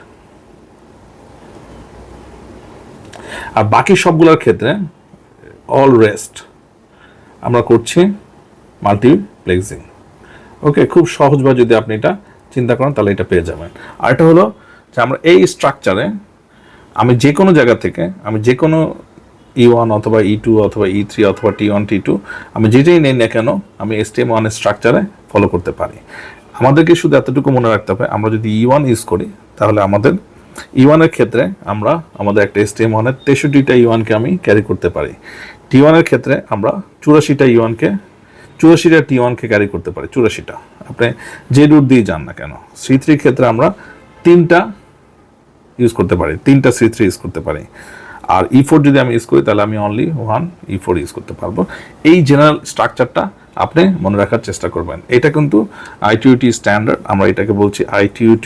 আর বাকি সবগুলোর ক্ষেত্রে অল রেস্ট আমরা করছি মাল্টিপ্লেক্সিং। ওকে, খুব সহজভাবে যদি আপনি এটা চিন্তা করেন তাহলে এটা পেয়ে যাবেন। আর এটা হলো যে আমরা এই স্ট্রাকচারে আমি যে কোনো জায়গা থেকে আমি যে কোনো E1 অথবা E2 অথবা E3 অথবা T1 T2 আমি যেটাই নেই না কেন আমি STM1 এর স্ট্রাকচারে ফলো করতে পারি। আমাদেরকে শুধু এতটুকু মনে রাখতে হবে, আমরা যদি E1 ইউজ করি তাহলে আমাদের E1 এর ক্ষেত্রে আমরা আমাদের একটা STM1 এর 63টা E1 কে আমি ক্যারি করতে পারি। T1 এর ক্ষেত্রে আমরা 84টা T1 কে ক্যারি করতে পারি, 84টা আপনি যে রুট দিয়ে যান না কেন। C3 ক্ষেত্রে আমরা 3টা ইউজ করতে পারি, 3টা C3 ইউজ করতে পারি। আর E4 যদি আমি ইউজ করি তাহলে আমি অনলি 1 E4 ইউজ করতে পারবো। এই জেনারেল স্ট্রাকচারটা আপনি মনে রাখার চেষ্টা করবেন। এটা কিন্তু ITUT স্ট্যান্ডার্ড, আমরা এটাকে বলছি ITUT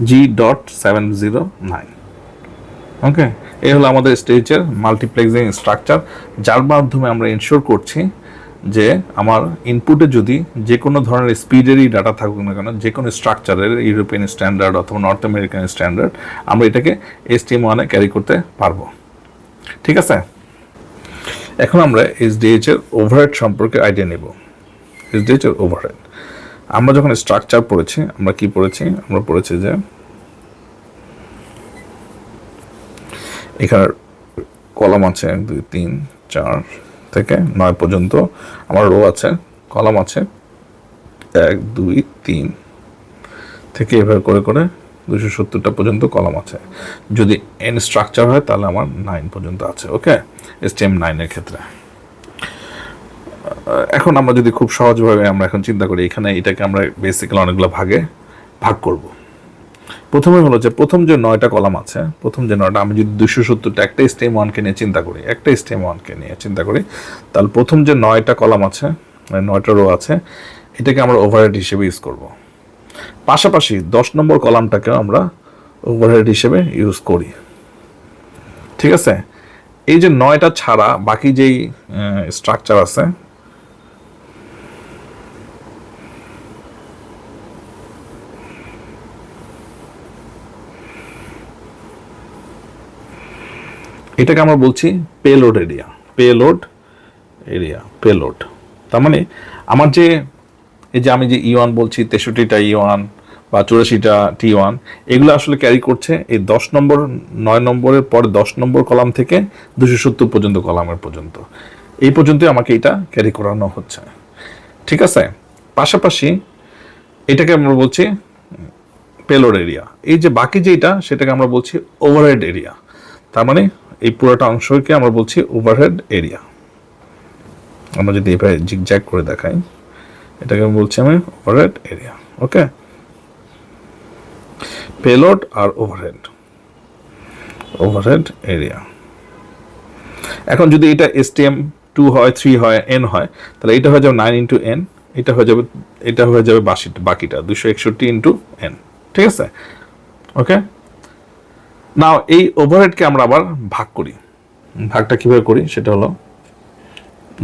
G.709। ওকে, এই হলো আমাদের স্টেজের মাল্টিপ্লেক্সিং স্ট্রাকচার, যার মাধ্যমে আমরা এনশিওর করছি যে আমার ইনপুটে যদি যে কোনো ধরনের স্পিডেরই ডাটা থাকুক না কেন, যে কোনো স্ট্রাকচারের ইউরোপিয়ান স্ট্যান্ডার্ড অথবা নর্থ আমেরিকান স্ট্যান্ডার্ড, আমরা এটাকে STM1 এ ক্যারি করতে পারবো। ঠিক আছে, এখন আমরা SDH এর ওভারহেড সম্পর্কে আইডিয়া নেব। SDH এর ওভারহেড আমরা যখন স্ট্রাকচার পড়েছি আমরা কি পড়েছি? আমরা পড়েছি যে এখানে কলাম আছে 1 2 3 4 থেকে 9 পর্যন্ত, আমার রো আছে, কলাম আছে 1 2 3 থেকে এভাবে করে করে 270টা পর্যন্ত কলাম আছে। যদি n স্ট্রাকচার হয় তাহলে আমার 9 পর্যন্ত আছে। ওকে, STM9 এর ক্ষেত্রে এখন আমরা যদি খুব সহজভাবে আমরা এখন চিন্তা করি, এখানে এটাকে আমরা বেসিক্যালি অনেকগুলো ভাগে ভাগ করব। প্রথমে হলো যে প্রথম যে 9টা কলাম আছে, প্রথম যে 9টা, আমি যদি 270টা একটা STM1 কে নিয়ে চিন্তা করি, তাহলে প্রথম যে 9টা কলাম আছে, 9টা রো আছে, এটাকে আমরা ওভারহেড হিসেবে ইউজ করব। পাশাপাশি 10 নম্বর কলামটাকেও আমরা ওভারহেড হিসেবে ইউজ করি। ঠিক আছে, এই যে 9টা ছাড়া বাকি যেই স্ট্রাকচার আছে, এটাকে আমরা বলছি পেলোড এরিয়া। তার মানে আমার যে এই যে আমি যে E1 বলছি, 63টা E1 বা 84টা T1, এগুলো আসলে ক্যারি করছে এই 10 নম্বর 9 নম্বরের পরে 10 নম্বর কলাম থেকে 270 পর্যন্ত কলামের পর্যন্ত, এই পর্যন্তই আমাকে এটা ক্যারি করানো হচ্ছে। ঠিক আছে, পাশাপাশি এটাকে আমরা বলছি পেলোড এরিয়া। এই যে বাকি যেটা সেটাকে আমরা বলছি ওভারহেড এরিয়া। তার মানে এই পুরোটা অংশকে আমরা বলছি ওভারহেড এরিয়া। আমরা যদি এভাবে জিগজ্যাগ করে দেখাই, এটাকে বলছি আমি ওভারহেড এরিয়া। ওকে, পেলোড আর ওভারহেড এরিয়া। এখন যদি এটা STM2 হয়, 3 হয়, n হয়, তাহলে এটা হয়ে যাবে 9 × n, এটা হয়ে যাবে বাকিটা 261 × n। ঠিক আছে, ওকে। নাও এই ওভারহেডকে আমরা আবার ভাগ করি। ভাগটা কিভাবে করি সেটা হলো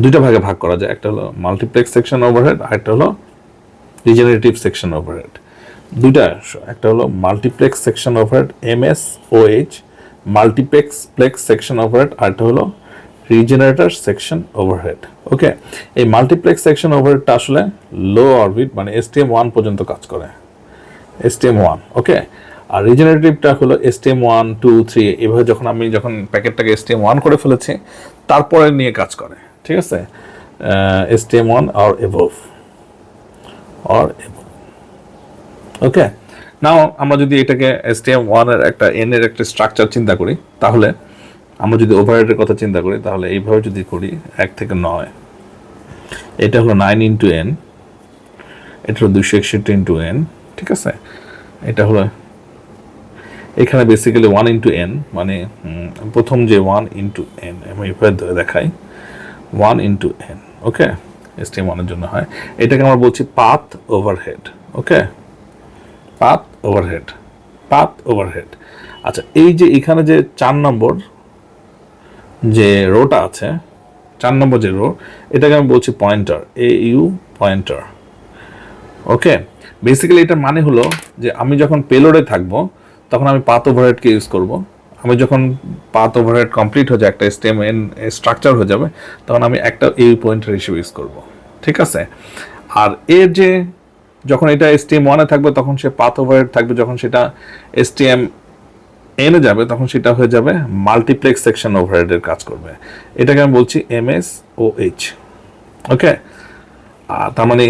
দুইটা ভাগে ভাগ করা যায়। একটা হলো মাল্টিপ্লেক্স সেকশন ওভারহেড, আর একটা হলো রিজেনারেটিভ সেকশন ওভারহেড। দুইটা, একটা হলো multiplex section overhead MSOH, multiplex section overhead, আর একটা হলো রিজেনারেটর সেকশন ওভারহেড। ওকে, এই মাল্টিপ্লেক্স সেকশন ওভারহেডটা আসলে লো অরবিট মানে STM1 পর্যন্ত কাজ করে, STM1। ওকে, আর রিজেনারেটিভটা হলো STM1 2 3 এভাবে যখন প্যাকেটটাকে STM1 করে ফেলেছি তারপরে নিয়ে কাজ করে। ঠিক আছে, STM1 or above। ওকে, নাও আমরা যদি এটাকে STM1 এর একটা n এর একটা স্ট্রাকচার চিন্তা করি, তাহলে আমরা যদি ওভারহেডের কথা চিন্তা করি তাহলে এইভাবে যদি করি 1 থেকে 9, এটা হলো 9 × n, এটা হলো 261 ইন্টু এন, ঠিক আছে। এটা হলো এখানে বেসিক্যালি 1 ইন্টু এন, মানে প্রথম যে 1 ইন্টু এন, আমি এভাবে ধরে দেখাই 1 ইন্টু এন, ওকে, STM1 এর জন্য হয়। এটাকে আমরা বলছি পাথ ওভারহেড, ওকে, পাথ ওভারহেড, পাথ ওভারহেড। আচ্ছা, এই যে এখানে যে 4 নম্বর যে রোটা আছে, 4 নম্বর যে রো, এটাকে আমি বলছি পয়েন্টার, AU পয়েন্টার, ওকে। বেসিক্যালি এটার মানে হলো যে আমি যখন পেলোডে থাকবো তখন আমি পাথ ওভারহেডকে ইউজ করব। আমি যখন পাথ ওভারহেড কমপ্লিট হয়ে যায়, একটা STM স্ট্রাকচার হয়ে যাবে, তখন আমি একটা AU পয়েন্টার হিসেবে ইউজ করব, ঠিক আছে। আর এর যে যখন এটা STM1 থাকবে তখন সে পাথ ওভারহেড থাকবে, যখন সেটা STM-N যাবে তখন সেটা হয়ে যাবে মাল্টিপ্লেক্স সেকশন ওভারহেডের কাজ করবে। এটাকে আমি বলছি MSOH, ওকে। তার মানে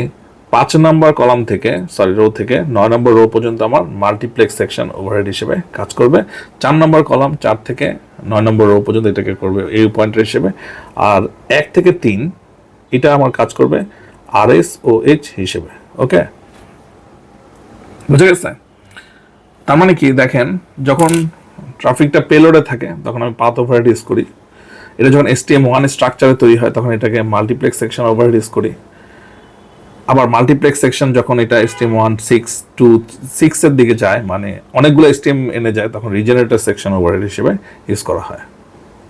5 নম্বর কলাম থেকে, রো থেকে 9 নম্বর রো পর্যন্ত আমার মাল্টিপ্লেক্স সেকশন ওভারহেড হিসেবে কাজ করবে। 4 নম্বর কলাম 4 থেকে 9 নম্বর রো পর্যন্ত এটাকে করবে AU পয়েন্টার হিসেবে। আর 1 থেকে 3 এটা আমার কাজ করবে RSOH হিসেবে, ওকে, বুঝে গেছে? তার মানে কি, দেখেন, যখন ট্রাফিকটা পেলোডে থাকে তখন আমি পাথ ওভারহেড ইউজ করি। এটা যখন STM1 স্ট্রাকচারে তৈরি হয় তখন এটাকে মাল্টিপ্লেক্স সেকশন ওভারহেড ইউজ করি। আবার মাল্টিপ্লেক্স সেকশন যখন এটা STM1 6 to 6 এর দিকে যায়, মানে অনেকগুলো STM এনে যায়, তখন রিজেনারেটর সেকশন ওভারহেড হিসেবে ইউজ করা হয়,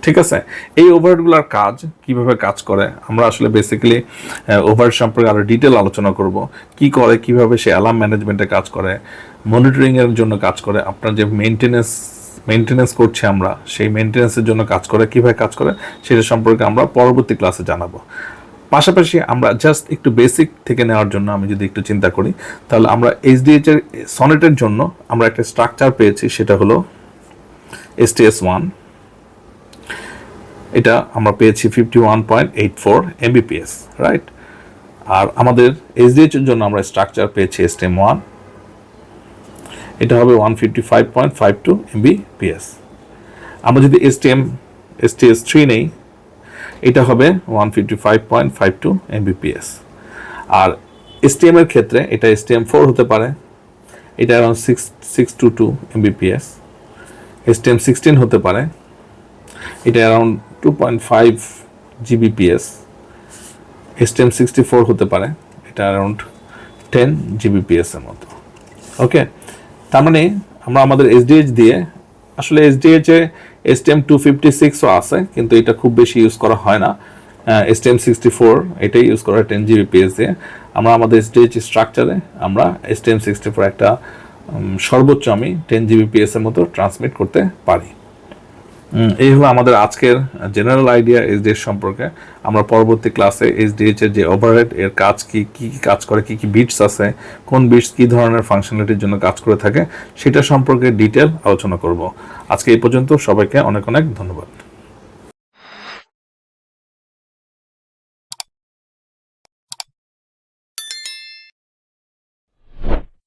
ঠিক আছে। এই ওভারহেডগুলোর কাজ কিভাবে কাজ করে আমরা আসলে বেসিক্যালি ওভারহেড সম্পর্কে আরো ডিটেল আলোচনা করব। কি করে, কিভাবে সে অ্যালার্ম ম্যানেজমেন্টে কাজ করে, মনিটরিং এর জন্য কাজ করে, আপনার যে মেইনটেনেন্স করছি আমরা সেই মেইনটেনেন্সের জন্য কাজ করে, কিভাবে কাজ করে সেটা সম্পর্কে আমরা পরবর্তী ক্লাসে জানাবো। পাশাপাশি আমরা জাস্ট একটু বেসিক থেকে নেওয়ার জন্য আমি যদি একটু চিন্তা করি, তাহলে আমরা SDH এর সনেটের জন্য আমরা একটা স্ট্রাকচার পেয়েছি, সেটা হলো STS1। এটা আমরা পেয়েছি 51.84 Mbps, রাইট। আর আমাদের SDH এর জন্য আমরা স্ট্রাকচার পেয়েছি STM1, এটা হবে 155.52 Mbps। আমরা যদি STS3 নেই, এটা হবে 155.52 Mbps। আর STM এর ক্ষেত্রে এটা STM4 হতে পারে, এটা অ্যারাউন্ড 622 Mbps। STM16 হতে পারে, এটা অ্যারাউন্ড 2.5 Gbps। STM64 হতে পারে, এটা অ্যারাউন্ড 10 Gbps এর মতো, ওকে। তার মানে আমরা আমাদের SDH দিয়ে, আসলে SDH এ STM256ও আছে কিন্তু এটা খুব বেশি ইউজ করা হয় না। STM64 এটাই ইউজ করা হয় 10 Gbps দিয়ে। আমরা আমাদের SDH স্ট্রাকচারে আমরা STM64 একটা সর্বোচ্চ আমি 10 Gbps এর মতো ট্রান্সমিট করতে পারি। এই হলো আমাদের আজকের জেনারেল আইডিয়া SDH সম্পর্কে। আমরা পরবর্তী ক্লাসে SDH এর যে ওভারহেড এর কাজ কি কাজ করে, কি বিটস আছে, কোন বিটস কি ধরনের ফাংশনালিটির জন্য কাজ করে থাকে সেটা সম্পর্কে ডিটেল আলোচনা করব। আজকে এই পর্যন্ত, সবাইকে অনেক অনেক ধন্যবাদ।